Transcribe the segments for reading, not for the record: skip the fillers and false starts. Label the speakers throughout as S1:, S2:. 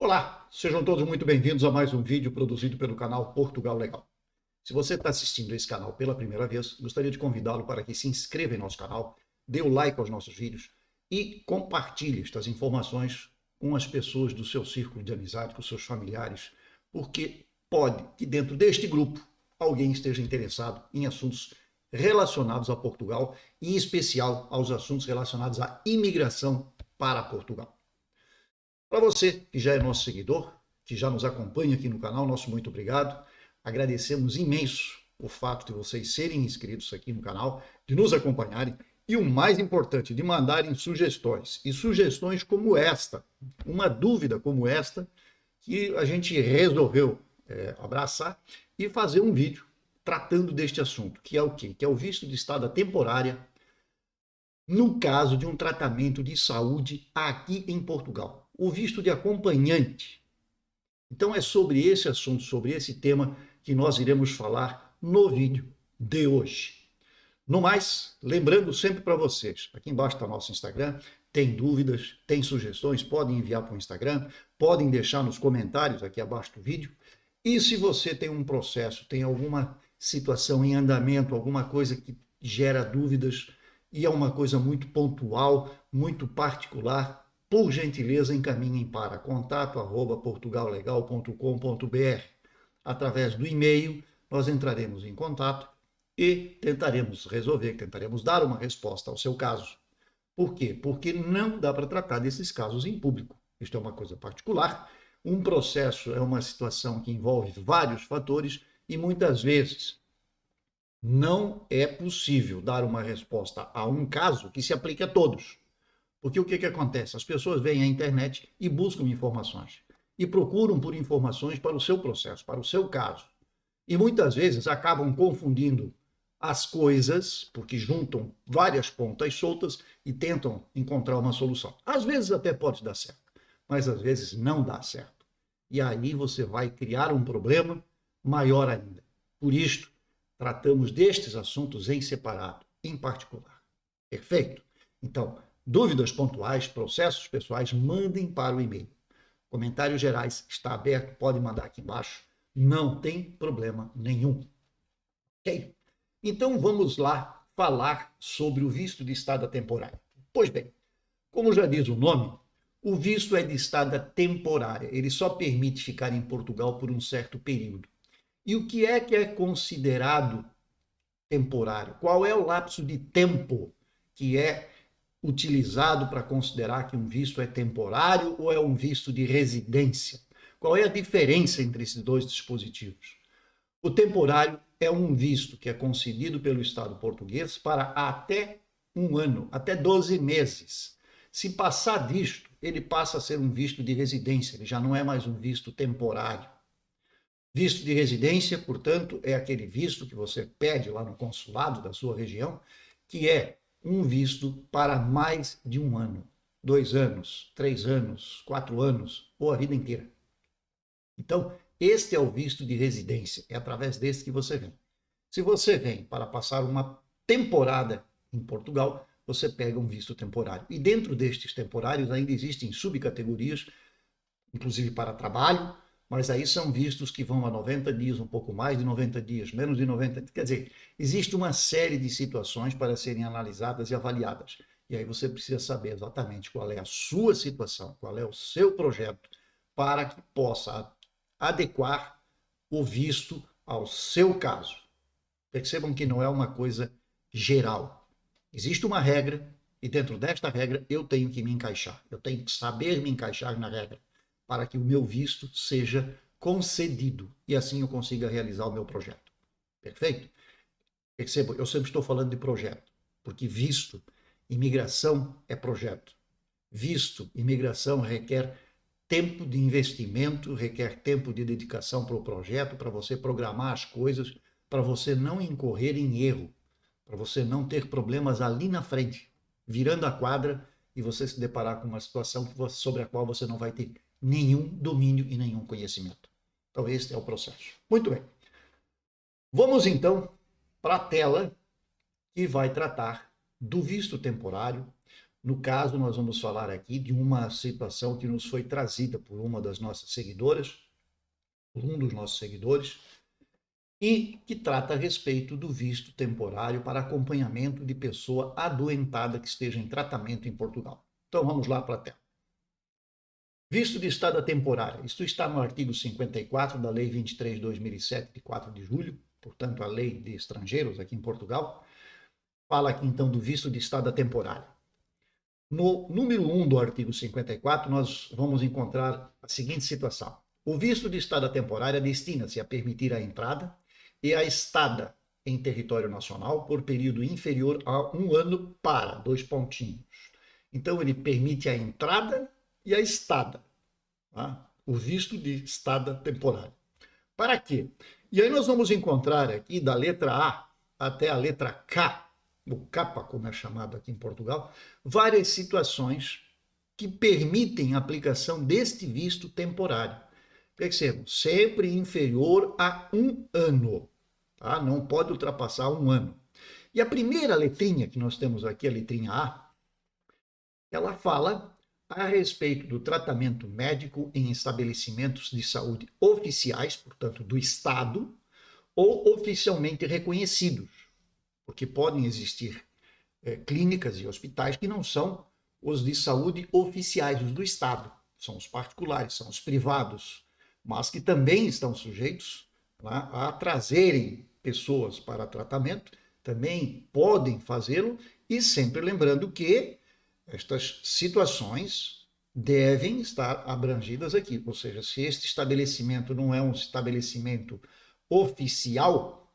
S1: Olá, sejam todos muito bem-vindos a mais um vídeo produzido pelo canal Portugal Legal. Se você está assistindo esse canal pela primeira vez, gostaria de convidá-lo para que se inscreva em nosso canal, dê o like aos nossos vídeos e compartilhe estas informações com as pessoas do seu círculo de amizade, com seus familiares, porque pode que dentro deste grupo alguém esteja interessado em assuntos relacionados a Portugal e em especial aos assuntos relacionados à imigração para Portugal. Para você que já é nosso seguidor, que já nos acompanha aqui no canal, nosso muito obrigado. Agradecemos imenso o fato de vocês serem inscritos aqui no canal, de nos acompanharem e o mais importante, de mandarem sugestões. E sugestões como esta, uma dúvida como esta, que a gente resolveu abraçar e fazer um vídeo tratando deste assunto, que é o quê? Que é o visto de estada temporária no caso de um tratamento de saúde aqui em Portugal. O visto de acompanhante. Então é sobre esse assunto, sobre esse tema que nós iremos falar no vídeo de hoje. No mais, lembrando sempre para vocês, aqui embaixo está nosso Instagram, tem dúvidas, tem sugestões, podem enviar para o Instagram, podem deixar nos comentários aqui abaixo do vídeo. E se você tem um processo, tem alguma situação em andamento, alguma coisa que gera dúvidas e é uma coisa muito pontual, muito particular, por gentileza, encaminhem para contato@portugallegal.com.br. Através do e-mail, nós entraremos em contato e tentaremos resolver, tentaremos dar uma resposta ao seu caso. Por quê? Porque não dá para tratar desses casos em público. Isto é uma coisa particular. Um processo é uma situação que envolve vários fatores e muitas vezes não é possível dar uma resposta a um caso que se aplique a todos. Porque o que acontece? As pessoas vêm à internet e buscam informações. E procuram por informações para o seu processo, para o seu caso. E muitas vezes acabam confundindo as coisas, porque juntam várias pontas soltas e tentam encontrar uma solução. Às vezes até pode dar certo, mas às vezes não dá certo. E aí você vai criar um problema maior ainda. Por isto, tratamos destes assuntos em separado, em particular. Perfeito? Então, dúvidas pontuais, processos pessoais, mandem para o e-mail. Comentários gerais está aberto, pode mandar aqui embaixo. Não tem problema nenhum. Ok? Então vamos lá falar sobre o visto de estada temporária. Pois bem, como já diz o nome, o visto é de estada temporária. Ele só permite ficar em Portugal por um certo período. E o que é considerado temporário? Qual é o lapso de tempo que é utilizado para considerar que um visto é temporário ou é um visto de residência? Qual é a diferença entre esses dois dispositivos? O temporário é um visto que é concedido pelo Estado português para até um ano, até 12 meses. Se passar disto, ele passa a ser um visto de residência, ele já não é mais um visto temporário. Visto de residência, portanto, é aquele visto que você pede lá no consulado da sua região, que é um visto para mais de um ano, 2 anos, 3 anos, 4 anos ou a vida inteira. Então, este é o visto de residência, é através desse que você vem. Se você vem para passar uma temporada em Portugal, você pega um visto temporário. E dentro destes temporários ainda existem subcategorias, inclusive para trabalho, mas aí são vistos que vão a 90 dias, um pouco mais de 90 dias, menos de 90 dias. Quer dizer, existe uma série de situações para serem analisadas e avaliadas. E aí você precisa saber exatamente qual é a sua situação, qual é o seu projeto, para que possa adequar o visto ao seu caso. Percebam que não é uma coisa geral. Existe uma regra e dentro desta regra eu tenho que me encaixar. Eu tenho que saber me encaixar na regra para que o meu visto seja concedido e assim eu consiga realizar o meu projeto. Perfeito? Percebam, eu sempre estou falando de projeto, porque visto, imigração é projeto. Visto, imigração requer tempo de investimento, requer tempo de dedicação para o projeto, para você programar as coisas, para você não incorrer em erro, para você não ter problemas ali na frente, virando a quadra e você se deparar com uma situação sobre a qual você não vai ter nenhum domínio e nenhum conhecimento. Então, este é o processo. Muito bem. Vamos, então, para a tela que vai tratar do visto temporário No caso, nós vamos falar aqui de uma situação que nos foi trazida por uma das nossas seguidoras, por um dos nossos seguidores, e que trata a respeito do visto temporário para acompanhamento de pessoa adoentada que esteja em tratamento em Portugal. Então vamos lá para a tela. Visto de estada temporária. Isto está no artigo 54 da Lei 23 de 2007, de 4 de julho, portanto a Lei de Estrangeiros aqui em Portugal. Fala aqui então do visto de estada temporária. No número 1 do artigo 54, nós vamos encontrar a seguinte situação. O visto de estada temporária destina-se a permitir a entrada e a estada em território nacional por período inferior a 1 ano para, dois pontinhos. Então, ele permite a entrada e a estada, tá? O visto de estada temporária. Para quê? E aí nós vamos encontrar aqui, da letra A até a letra K, o capa, como é chamado aqui em Portugal, várias situações que permitem a aplicação deste visto temporário. Percebam, sempre inferior a 1 ano, tá? Não pode ultrapassar 1 ano. E a primeira letrinha que nós temos aqui, a letrinha A, ela fala a respeito do tratamento médico em estabelecimentos de saúde oficiais, portanto, do Estado, ou oficialmente reconhecidos, porque podem existir clínicas e hospitais que não são os de saúde oficiais, os do Estado, são os particulares, são os privados, mas que também estão sujeitos, né, a trazerem pessoas para tratamento, também podem fazê-lo, e sempre lembrando que estas situações devem estar abrangidas aqui, ou seja, se este estabelecimento não é um estabelecimento oficial,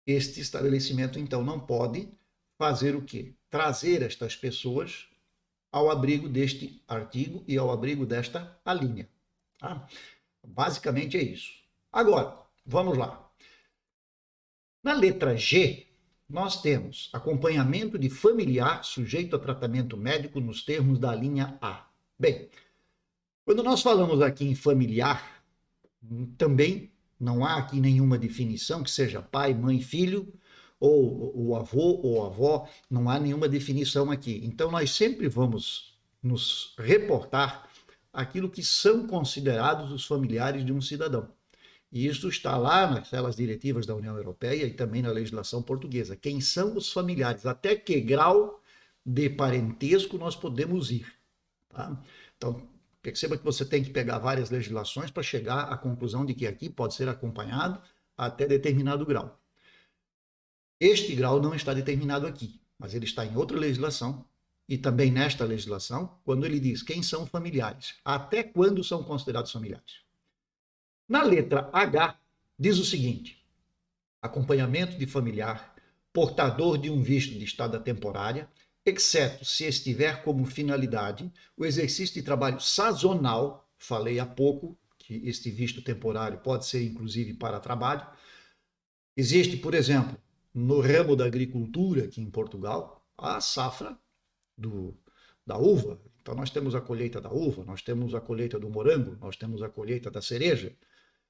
S1: este estabelecimento então não pode fazer o quê? Trazer estas pessoas ao abrigo deste artigo e ao abrigo desta alínea. Tá? Basicamente é isso. Agora, vamos lá. Na letra G, nós temos acompanhamento de familiar sujeito a tratamento médico nos termos da linha A. Bem, quando nós falamos aqui em familiar, também não há aqui nenhuma definição que seja pai, mãe, filho, ou o avô ou avó, não há nenhuma definição aqui. Então, nós sempre vamos nos reportar aquilo que são considerados os familiares de um cidadão. E isso está lá naquelas diretivas da União Europeia e também na legislação portuguesa. Quem são os familiares? Até que grau de parentesco nós podemos ir? Tá? Então, perceba que você tem que pegar várias legislações para chegar à conclusão de que aqui pode ser acompanhado até determinado grau. Este grau não está determinado aqui, mas ele está em outra legislação e também nesta legislação, quando ele diz quem são familiares, até quando são considerados familiares. Na letra H, diz o seguinte: acompanhamento de familiar, portador de um visto de estada temporária, exceto se estiver como finalidade o exercício de trabalho sazonal, falei há pouco que este visto temporário pode ser inclusive para trabalho. Existe, por exemplo, no ramo da agricultura aqui em Portugal, a safra da uva. Então nós temos a colheita da uva, nós temos a colheita do morango, nós temos a colheita da cereja.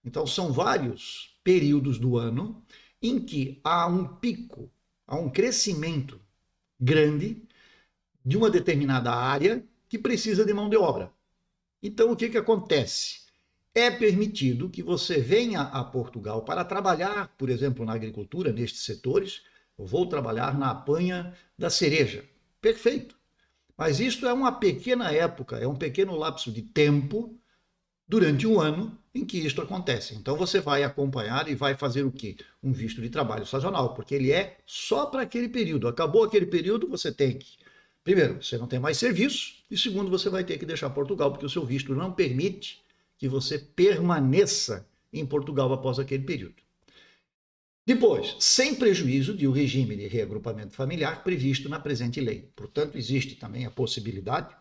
S1: Então são vários períodos do ano em que há um pico, há um crescimento grande de uma determinada área que precisa de mão de obra. Então o que acontece? É permitido que você venha a Portugal para trabalhar, por exemplo, na agricultura, nestes setores. Eu vou trabalhar na apanha da cereja. Perfeito. Mas isto é uma pequena época, é um pequeno lapso de tempo durante um ano em que isto acontece. Então você vai acompanhar e vai fazer o quê? Um visto de trabalho sazonal, porque ele é só para aquele período. Acabou aquele período, você tem que... Primeiro, você não tem mais serviço, e segundo, você vai ter que deixar Portugal, porque o seu visto não permite que você permaneça em Portugal após aquele período. Depois, sem prejuízo de o regime de reagrupamento familiar previsto na presente lei. Portanto, existe também a possibilidade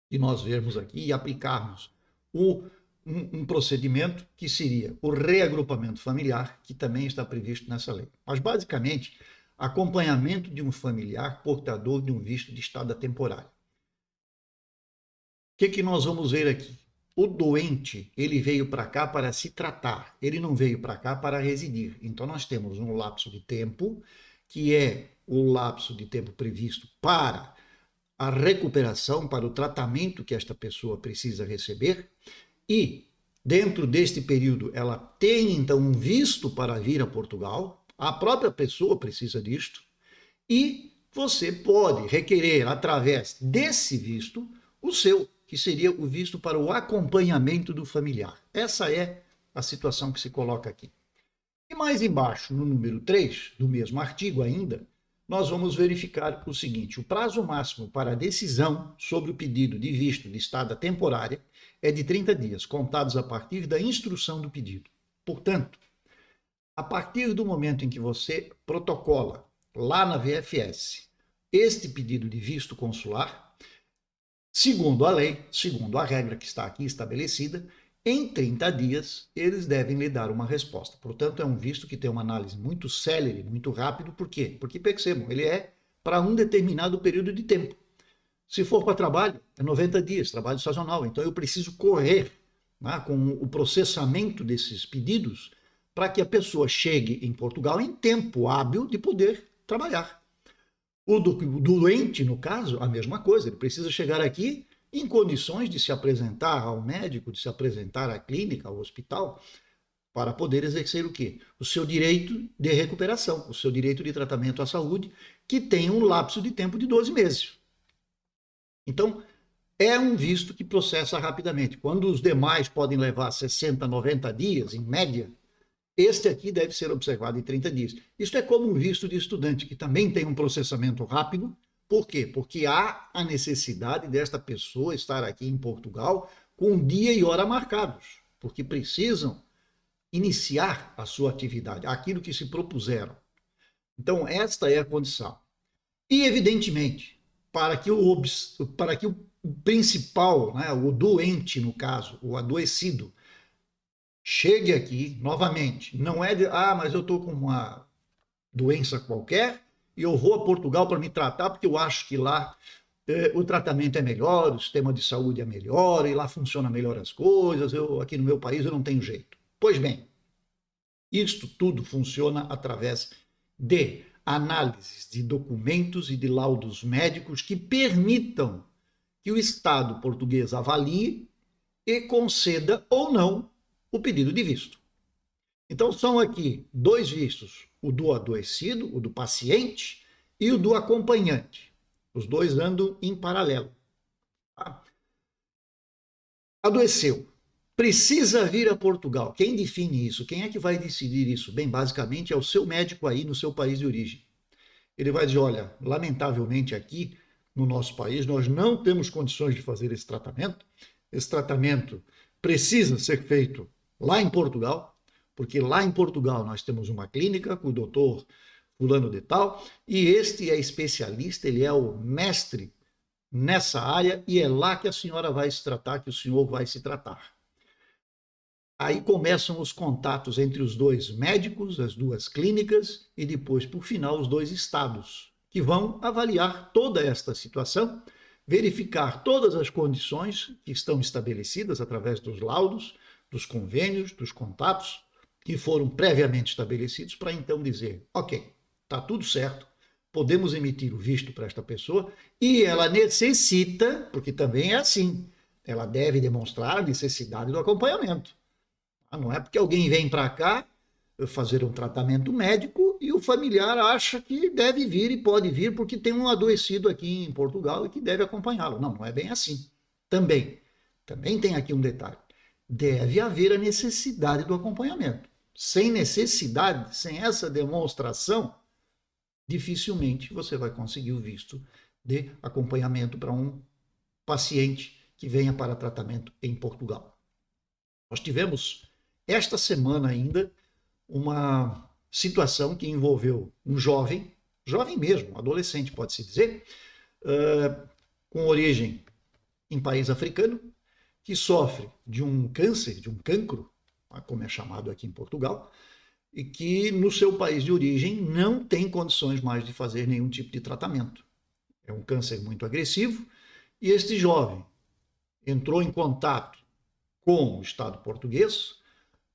S1: de nós vermos aqui e aplicarmos um procedimento que seria o reagrupamento familiar, que também está previsto nessa lei. Mas, basicamente, acompanhamento de um familiar portador de um visto de estada temporária. O que nós vamos ver aqui? O doente, ele veio para cá para se tratar, ele não veio para cá para residir. Então nós temos um lapso de tempo, que é o lapso de tempo previsto para a recuperação, para o tratamento que esta pessoa precisa receber, e dentro deste período ela tem então um visto para vir a Portugal, a própria pessoa precisa disto, e você pode requerer através desse visto o seu, que seria o visto para o acompanhamento do familiar. Essa é a situação que se coloca aqui. E mais embaixo, no número 3 do mesmo artigo ainda, nós vamos verificar o seguinte: o prazo máximo para a decisão sobre o pedido de visto de estada temporária é de 30 dias, contados a partir da instrução do pedido. Portanto, a partir do momento em que você protocola lá na VFS este pedido de visto consular, segundo a lei, segundo a regra que está aqui estabelecida, em 30 dias eles devem lhe dar uma resposta. Portanto, é um visto que tem uma análise muito célere, muito rápido. Por quê? Porque, percebam, ele é para um determinado período de tempo. Se for para trabalho, é 90 dias, trabalho sazonal. Então, eu preciso correr, né, com o processamento desses pedidos para que a pessoa chegue em Portugal em tempo hábil de poder trabalhar. O doente, no caso, a mesma coisa. Ele precisa chegar aqui em condições de se apresentar ao médico, de se apresentar à clínica, ao hospital, para poder exercer o quê? O seu direito de recuperação, o seu direito de tratamento à saúde, que tem um lapso de tempo de 12 meses. Então, é um visto que processa rapidamente. Quando os demais podem levar 60, 90 dias, em média, este aqui deve ser observado em 30 dias. Isso é como um visto de estudante, que também tem um processamento rápido. Por quê? Porque há a necessidade desta pessoa estar aqui em Portugal com dia e hora marcados, porque precisam iniciar a sua atividade, aquilo que se propuseram. Então, esta é a condição. E, evidentemente, para que o principal, né, o doente, no caso, o adoecido, chegue aqui novamente, não é de, mas eu estou com uma doença qualquer e eu vou a Portugal para me tratar porque eu acho que lá o tratamento é melhor, o sistema de saúde é melhor e lá funciona melhor as coisas, aqui no meu país eu não tenho jeito. Pois bem, isto tudo funciona através de análises de documentos e de laudos médicos que permitam que o Estado português avalie e conceda ou não o pedido de visto. Então, são aqui 2 vistos, o do adoecido, o do paciente, e o do acompanhante. Os 2 andam em paralelo. Tá? Adoeceu. Precisa vir a Portugal. Quem define isso? Quem é que vai decidir isso? Bem, basicamente é o seu médico aí no seu país de origem. Ele vai dizer, olha, lamentavelmente aqui no nosso país nós não temos condições de fazer esse tratamento. Esse tratamento precisa ser feito lá em Portugal, porque lá em Portugal nós temos uma clínica com o doutor fulano de tal, e este é especialista, ele é o mestre nessa área, e é lá que a senhora vai se tratar, que o senhor vai se tratar. Aí começam os contatos entre os 2 médicos, as 2 clínicas, e depois, por final, os 2 estados, que vão avaliar toda esta situação, verificar todas as condições que estão estabelecidas através dos laudos, dos convênios, dos contatos, que foram previamente estabelecidos, para então dizer, ok, está tudo certo, podemos emitir o visto para esta pessoa, e ela necessita, porque também é assim, ela deve demonstrar a necessidade do acompanhamento. Não é porque alguém vem para cá fazer um tratamento médico e o familiar acha que deve vir e pode vir porque tem um adoecido aqui em Portugal e que deve acompanhá-lo. Não, não é bem assim. Também tem aqui um detalhe. Deve haver a necessidade do acompanhamento. Sem necessidade, sem essa demonstração, dificilmente você vai conseguir o visto de acompanhamento para um paciente que venha para tratamento em Portugal. Nós tivemos esta semana ainda uma situação que envolveu um jovem mesmo, adolescente pode-se dizer, com origem em país africano, que sofre de um câncer, de um cancro, como é chamado aqui em Portugal, e que no seu país de origem não tem condições mais de fazer nenhum tipo de tratamento. É um câncer muito agressivo, e este jovem entrou em contato com o Estado português,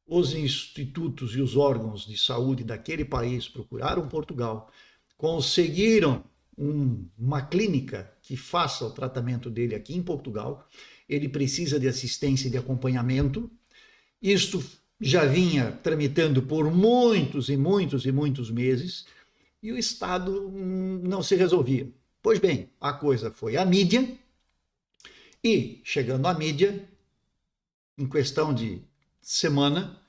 S1: os institutos e os órgãos de saúde daquele país procuraram Portugal, conseguiram uma clínica que faça o tratamento dele aqui em Portugal. Ele precisa de assistência e de acompanhamento. Isto já vinha tramitando por muitos e muitos e muitos meses e o Estado não se resolvia. Pois bem, a coisa foi à mídia e, chegando à mídia, em questão de semana,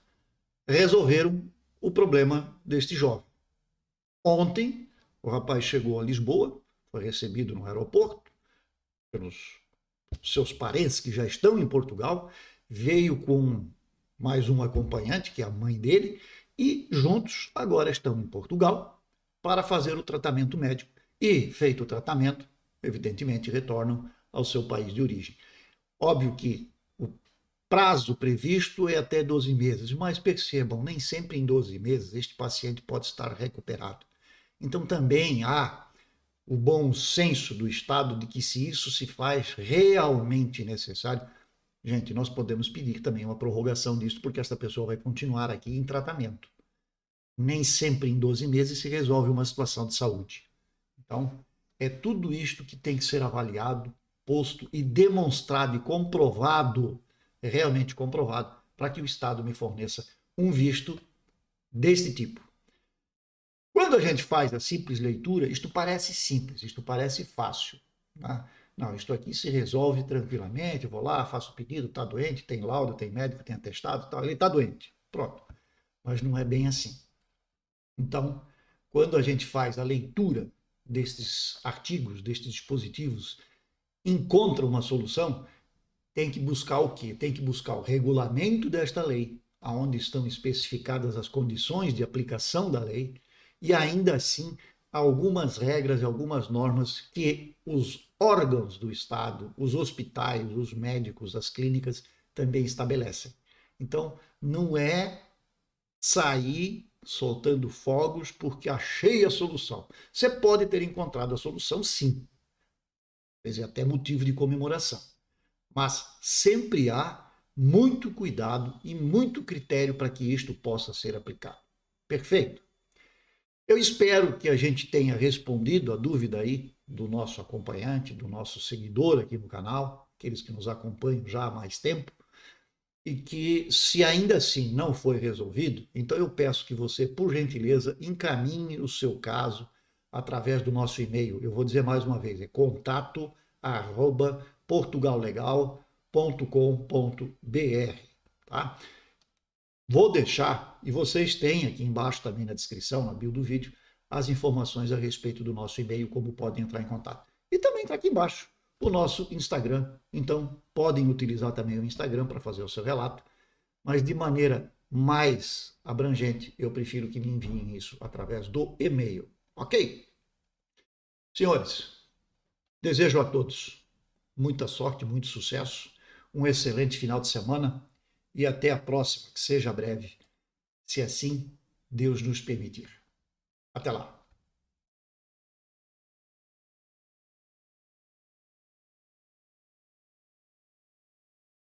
S1: resolveram o problema deste jovem. Ontem, o rapaz chegou a Lisboa, foi recebido no aeroporto pelos seus parentes que já estão em Portugal, veio com mais um acompanhante, que é a mãe dele, e juntos agora estão em Portugal para fazer o tratamento médico. E, feito o tratamento, evidentemente retornam ao seu país de origem. Óbvio que o prazo previsto é até 12 meses, mas percebam, nem sempre em 12 meses este paciente pode estar recuperado. Então também há o bom senso do Estado de que se isso se faz realmente necessário, gente, nós podemos pedir também uma prorrogação disso, porque essa pessoa vai continuar aqui em tratamento. Nem sempre em 12 meses se resolve uma situação de saúde. Então, é tudo isto que tem que ser avaliado, posto e demonstrado e comprovado, realmente comprovado, para que o Estado me forneça um visto desse tipo. Quando a gente faz a simples leitura, isto parece simples, isto parece fácil. Tá? Não, isto aqui se resolve tranquilamente, eu vou lá, faço o pedido, está doente, tem laudo, tem médico, tem atestado, tá, ele está doente. Pronto. Mas não é bem assim. Então, quando a gente faz a leitura destes artigos, destes dispositivos, encontra uma solução, tem que buscar o quê? Tem que buscar o regulamento desta lei, onde estão especificadas as condições de aplicação da lei, e ainda assim algumas regras e algumas normas que os órgãos do Estado, os hospitais, os médicos, as clínicas também estabelecem. Então, não é sair soltando fogos porque achei a solução. Você pode ter encontrado a solução, sim. Às vezes é até motivo de comemoração. Mas sempre há muito cuidado e muito critério para que isto possa ser aplicado. Perfeito? Eu espero que a gente tenha respondido a dúvida aí do nosso acompanhante, do nosso seguidor aqui no canal, aqueles que nos acompanham já há mais tempo, e que, se ainda assim não foi resolvido, então eu peço que você, por gentileza, encaminhe o seu caso através do nosso e-mail. Eu vou dizer mais uma vez, é contato@portugallegal.com.br, tá? Vou deixar, e vocês têm aqui embaixo também na descrição, na bio do vídeo, as informações a respeito do nosso e-mail, como podem entrar em contato. E também está aqui embaixo o nosso Instagram. Então, podem utilizar também o Instagram para fazer o seu relato, mas de maneira mais abrangente, eu prefiro que me enviem isso através do e-mail. Ok? Senhores, desejo a todos muita sorte, muito sucesso, um excelente final de semana e até a próxima, que seja breve, se assim Deus nos permitir. Até lá!